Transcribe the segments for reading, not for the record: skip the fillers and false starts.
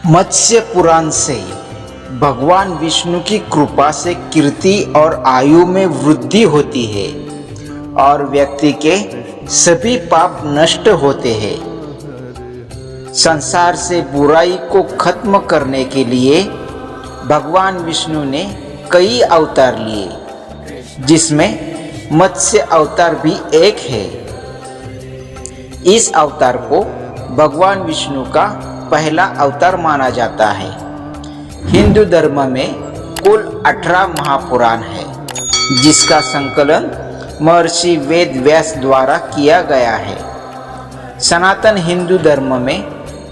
मत्स्य पुराण से भगवान विष्णु की कृपा से कीर्ति और आयु में वृद्धि होती है और व्यक्ति के सभी पाप नष्ट होते हैं। संसार से बुराई को खत्म करने के लिए भगवान विष्णु ने कई अवतार लिए, जिसमें मत्स्य अवतार भी एक है। इस अवतार को भगवान विष्णु का पहला अवतार माना जाता है। हिंदू धर्म में कुल 18 महापुराण है, जिसका संकलन महर्षि वेद व्यास द्वारा किया गया है। सनातन हिंदू धर्म में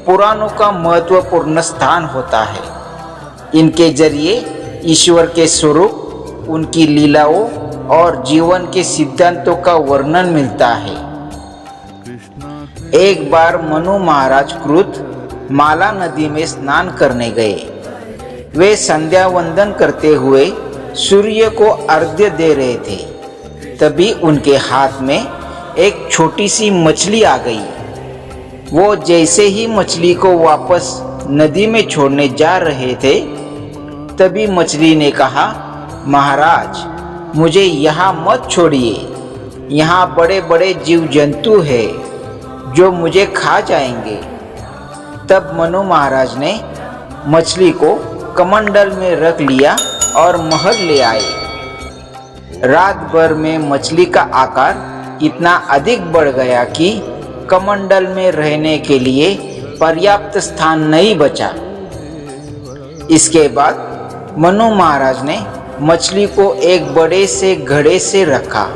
पुराणों का महत्वपूर्ण स्थान होता है। इनके जरिए ईश्वर के स्वरूप, उनकी लीलाओं और जीवन के सिद्धांतों का वर्णन मिलता है। एक बार मनु महाराज क्रुद्ध माला नदी में स्नान करने गए। वे संध्या वंदन करते हुए सूर्य को अर्घ्य दे रहे थे। तभी उनके हाथ में एक छोटी सी मछली आ गई। वो जैसे ही मछली को वापस नदी में छोड़ने जा रहे थे, तभी मछली ने कहा, महाराज, मुझे यहाँ मत छोड़िए। यहाँ बड़े बड़े जीव जंतु हैं जो मुझे खा जाएंगे। तब मनु महाराज ने मछली को कमंडल में रख लिया और महल ले आए। रात भर में मछली का आकार इतना अधिक बढ़ गया कि कमंडल में रहने के लिए पर्याप्त स्थान नहीं बचा। इसके बाद मनु महाराज ने मछली को एक बड़े से घड़े से रखा,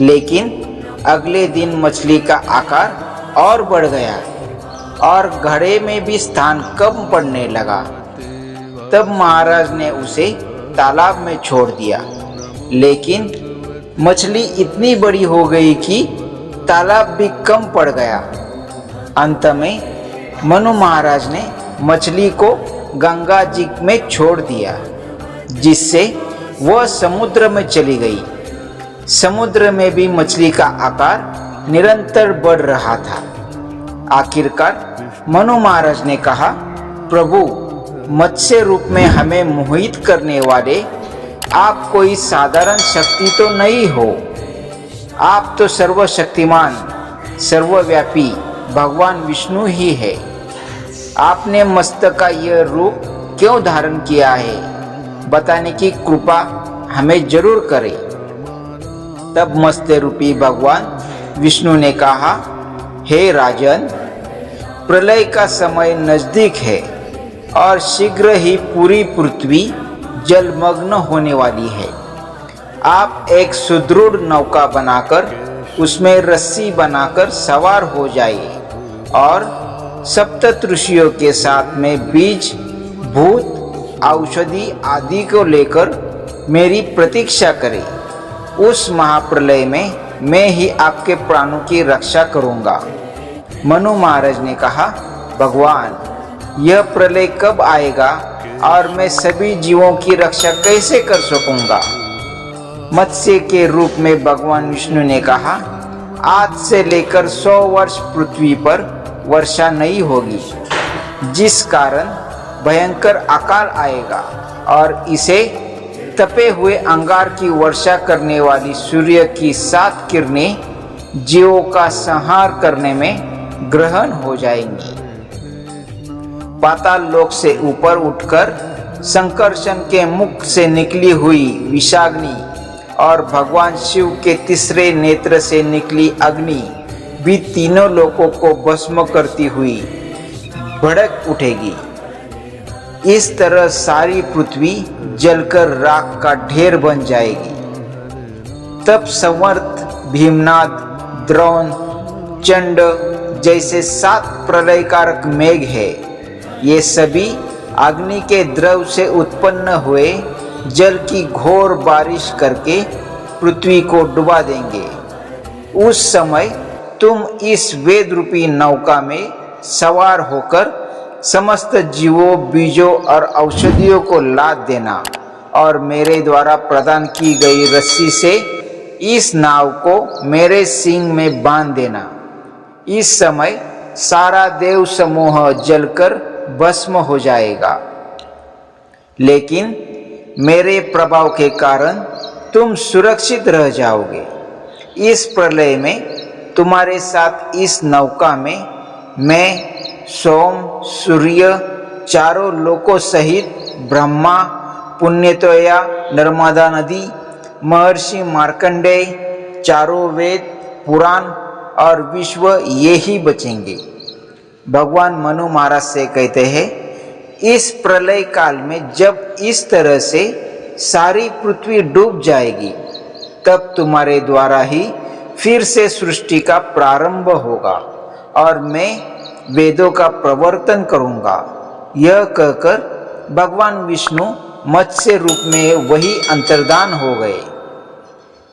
लेकिन अगले दिन मछली का आकार और बढ़ गया और घड़े में भी स्थान कम पड़ने लगा। तब महाराज ने उसे तालाब में छोड़ दिया, लेकिन मछली इतनी बड़ी हो गई कि तालाब भी कम पड़ गया। अंत में मनु महाराज ने मछली को गंगा जी में छोड़ दिया, जिससे वह समुद्र में चली गई। समुद्र में भी मछली का आकार निरंतर बढ़ रहा था। आखिरकार मनु महाराज ने कहा, प्रभु, मत्स्य रूप में हमें मोहित करने वाले आप कोई साधारण शक्ति तो नहीं हो। आप तो सर्वशक्तिमान, सर्वव्यापी भगवान विष्णु ही है। आपने मत्स्य का यह रूप क्यों धारण किया है, बताने की कृपा हमें जरूर करें। तब मत्स्य रूपी भगवान विष्णु ने कहा, हे राजन, प्रलय का समय नजदीक है और शीघ्र ही पूरी पृथ्वी जलमग्न होने वाली है। आप एक सुदृढ़ नौका बनाकर उसमें रस्सी बनाकर सवार हो जाइए और सप्त ऋषियों के साथ में बीज, भूत, औषधि आदि को लेकर मेरी प्रतीक्षा करें। उस महाप्रलय में मैं ही आपके प्राणों की रक्षा करूंगा। मनु महाराज ने कहा, भगवान, यह प्रलय कब आएगा और मैं सभी जीवों की रक्षा कैसे कर सकूंगा? मत्स्य के रूप में भगवान विष्णु ने कहा, आज से लेकर 100 वर्ष पृथ्वी पर वर्षा नहीं होगी, जिस कारण भयंकर अकाल आएगा और इसे तपे हुए अंगार की वर्षा करने वाली सूर्य की 7 किरणें जीवों का संहार करने में ग्रहण हो जाएंगी। पाताल लोक से ऊपर उठकर संकर्षण के मुख से निकली हुई विषाग्नि और भगवान शिव के तीसरे नेत्र से निकली अग्नि भी तीनों लोकों को भस्म करती हुई भड़क उठेगी। इस तरह सारी पृथ्वी जलकर राख का ढेर बन जाएगी। तब समर्थ, भीमनाथ, द्रोण, चंड जैसे 7 प्रलयकारक मेघ है, ये सभी अग्नि के द्रव से उत्पन्न हुए जल की घोर बारिश करके पृथ्वी को डुबा देंगे। उस समय तुम इस वेद रूपी नौका में सवार होकर समस्त जीवों, बीजों और औषधियों को लाद देना और मेरे द्वारा प्रदान की गई रस्सी से इस नाव को मेरे सींग में बांध देना। इस समय सारा देव समूह जलकर भस्म हो जाएगा। लेकिन मेरे प्रभाव के कारण तुम सुरक्षित रह जाओगे। इस प्रलय में तुम्हारे साथ इस नौका में मैं, सोम, सूर्य, चारों लोकों सहित ब्रह्मा, पुण्यतोया, नर्मदा नदी, महर्षि मार्कंडेय, चारों वेद, पुराण और विश्व ये ही बचेंगे। भगवान मनु महाराज से कहते हैं, इस प्रलय काल में जब इस तरह से सारी पृथ्वी डूब जाएगी तब तुम्हारे द्वारा ही फिर से सृष्टि का प्रारंभ होगा और मैं वेदों का प्रवर्तन करूंगा। यह कहकर भगवान विष्णु मत्स्य रूप में वही अंतर्धान हो गए।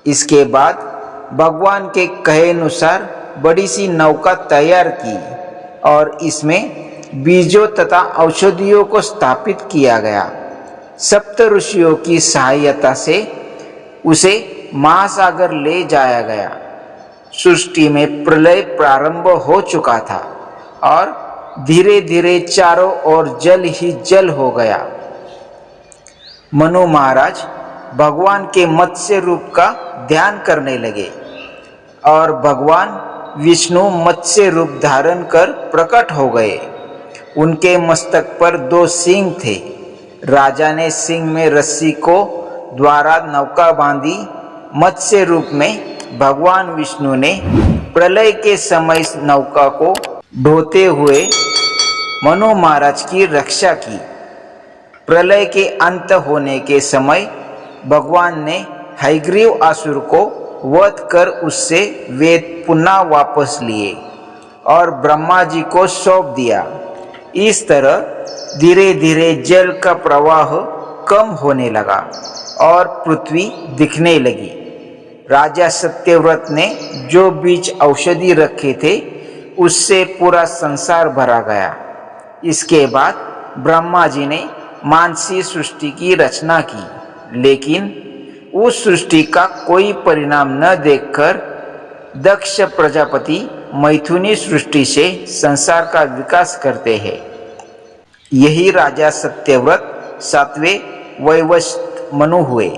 इसके बाद भगवान के कहे अनुसार बड़ी सी नौका तैयार की और इसमें बीजों तथा औषधियों को स्थापित किया गया। सप्त ऋषियों की सहायता से उसे महासागर ले जाया गया। सृष्टि में प्रलय प्रारंभ हो चुका था और धीरे धीरे चारों ओर जल ही जल हो गया। मनु महाराज भगवान के मत्स्य रूप का ध्यान करने लगे और भगवान विष्णु मत्स्य रूप धारण कर प्रकट हो गए। उनके मस्तक पर 2 सींग थे। राजा ने सींग में रस्सी को द्वारा नौका बांधी। मत्स्य रूप में भगवान विष्णु ने प्रलय के समय नौका को ढोते हुए मनु महाराज की रक्षा की। प्रलय के अंत होने के समय भगवान ने हयग्रीव असुर को वध कर उससे वेद पुनः वापस लिए और ब्रह्मा जी को सौंप दिया। इस तरह धीरे धीरे जल का प्रवाह कम होने लगा और पृथ्वी दिखने लगी। राजा सत्यव्रत ने जो बीज औषधि रखे थे उससे पूरा संसार भरा गया। इसके बाद ब्रह्मा जी ने मानसी सृष्टि की रचना की, लेकिन उस सृष्टि का कोई परिणाम न देखकर दक्ष प्रजापति मैथुनी सृष्टि से संसार का विकास करते हैं। यही राजा सत्यव्रत 7वें वैवस्वत मनु हुए,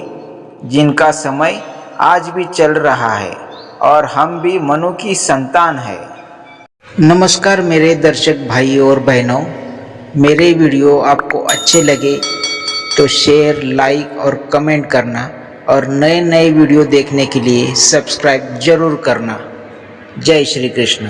जिनका समय आज भी चल रहा है और हम भी मनु की संतान है। नमस्कार मेरे दर्शक भाई और बहनों, मेरे वीडियो आपको अच्छे लगे तो शेयर, लाइक और कमेंट करना और नए नए वीडियो देखने के लिए सब्सक्राइब जरूर करना। जय श्री कृष्ण।